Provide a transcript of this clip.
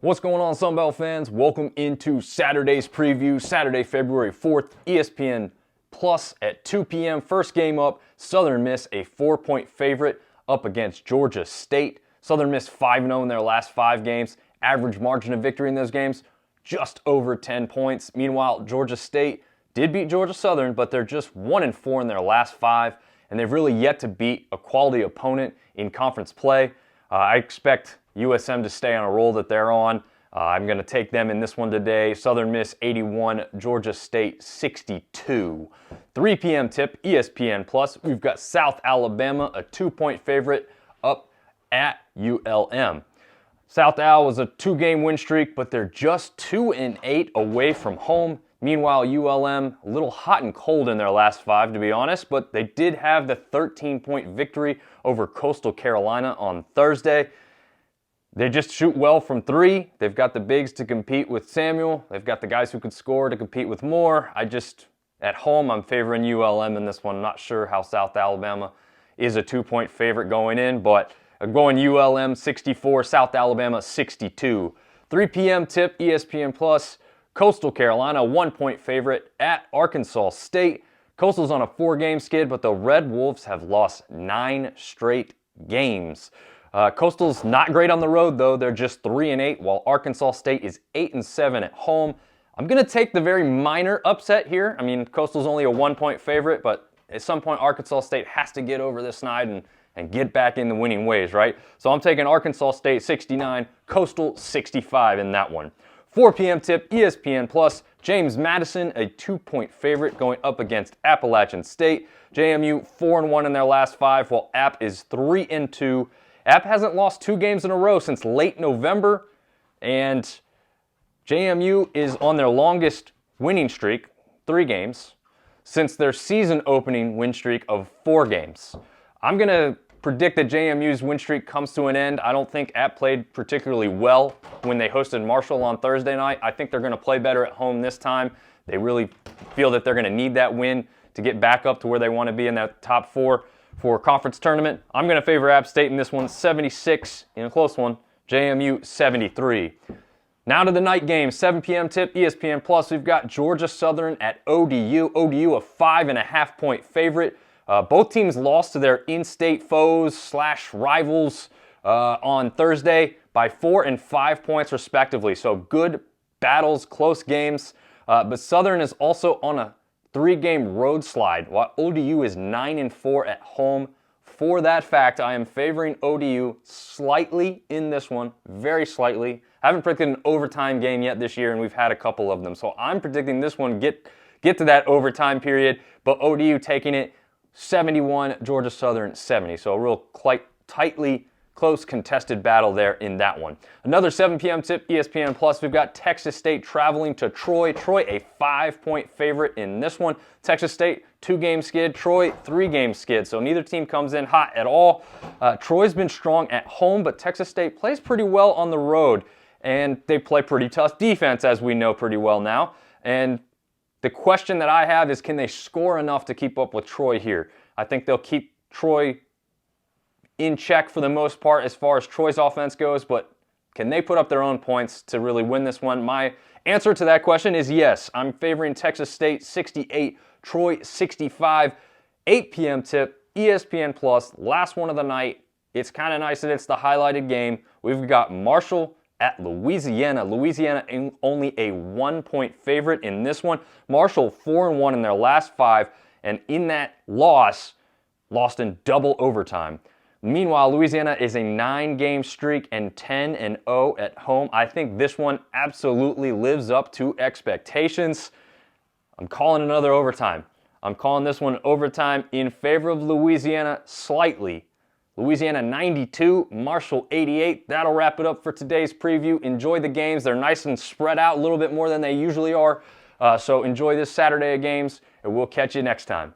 What's going on, Sunbelt fans? Welcome into Saturday's preview, Saturday, February 4th, ESPN Plus at 2 p.m. First game up, Southern Miss, a 4-point favorite up against Georgia State. Southern Miss 5-0 in their last 5 games. Average margin of victory in those games, just over 10 points. Meanwhile, Georgia State did beat Georgia Southern, but they're just 1-4 in their last 5, and they've really yet to beat a quality opponent in conference play. I expect USM to stay on a roll that they're on. I'm going to take them in this one today. Southern Miss 81, Georgia State 62. 3 p.m. tip, ESPN Plus. We've got South Alabama, a 2-point favorite, up at ULM. South Al was a 2-game win streak, but they're just 2-8 away from home. Meanwhile, ULM, a little hot and cold in their last 5, to be honest, but they did have the 13-point victory over Coastal Carolina on Thursday. They just shoot well from 3. They've got the bigs to compete with Samuel. They've got the guys who could score to compete with Moore. At home, I'm favoring ULM in this one. Not sure how South Alabama is a 2-point favorite going in, but I'm going ULM 64, South Alabama 62. 3 p.m. tip, ESPN Plus. Coastal Carolina, 1-point favorite at Arkansas State. Coastal's on a 4-game skid, but the Red Wolves have lost 9 straight games. Coastal's not great on the road, though. They're just 3-8, while Arkansas State is 8-7 at home. I'm going to take the very minor upset here. I mean, Coastal's only a 1-point favorite, but at some point, Arkansas State has to get over this snide and get back in the winning ways, right? So I'm taking Arkansas State 69, Coastal 65 in that one. 4 p.m. tip, ESPN Plus. James Madison, a 2-point favorite going up against Appalachian State. JMU 4-1 in their last 5, while App is 3-2. App hasn't lost 2 games in a row since late November, and JMU is on their longest winning streak, 3 games, since their season opening win streak of 4 games. I'm going to predict that JMU's win streak comes to an end. I don't think App played particularly well when they hosted Marshall on Thursday night. I think they're going to play better at home this time. They really feel that they're going to need that win to get back up to where they want to be in that top 4 for conference tournament. I'm going to favor App State in this one, 76 in a close one, JMU 73. Now to the night game, 7 p.m. tip, ESPN Plus. We've got Georgia Southern at ODU. ODU a 5.5-point favorite. Both teams lost to their in-state foes / rivals on Thursday by 4 and 5 points respectively. So good battles, close games. But Southern is also on a 3-game road slide, while ODU is 9-4 at home. For that fact, I am favoring ODU slightly in this one, very slightly. I haven't predicted an overtime game yet this year, and we've had a couple of them. So I'm predicting this one get to that overtime period, but ODU taking it 71, Georgia Southern 70. So a real quite tightly close contested battle there in that one. Another 7 p.m. tip, ESPN Plus. We've got Texas State traveling to Troy. Troy a 5-point favorite in this one. Texas State 2-game skid. Troy 3-game skid. So neither team comes in hot at all. Troy's been strong at home, but Texas State plays pretty well on the road. And they play pretty tough defense, as we know pretty well now. And the question that I have is, can they score enough to keep up with Troy here? I think they'll keep Troy in check for the most part as far as Troy's offense goes, but can they put up their own points to really win this one? My answer to that question is yes. I'm favoring Texas State 68, Troy 65. 8 p.m. tip, ESPN Plus, last one of the night. It's kind of nice that it's the highlighted game. We've got Marshall at Louisiana. Louisiana only a 1-point favorite in this one. Marshall 4-1 in their last 5, and in that lost in double overtime. Meanwhile, Louisiana is a 9-game streak and 10-0 at home. I think this one absolutely lives up to expectations. I'm calling another overtime. I'm calling this one overtime in favor of Louisiana slightly. Louisiana 92, Marshall 88. That'll wrap it up for today's preview. Enjoy the games. They're nice and spread out a little bit more than they usually are. So enjoy this Saturday of games, and we'll catch you next time.